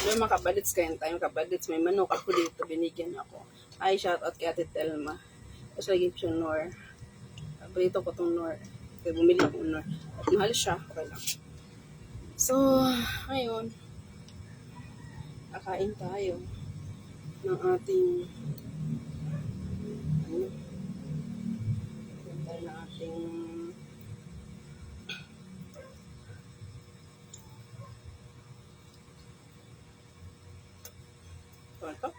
May mga kabadits kayo tayo, kabadits. May manok ako dito, binigyan ako. Ay, shout out kay Ate Telma. Tapos lagi siya Nor. Paborito ko itong Nor. Kaya bumili ako ng Nor. At mahal siya, okay lang. So, ngayon, kakain tayo ng ating ito.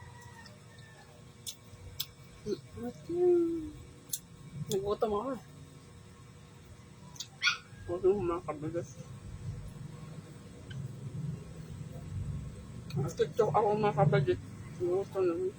Nagutom ako. Huwag yung mga kabigas. TikTok ako mga kabagit. Nagutom naman.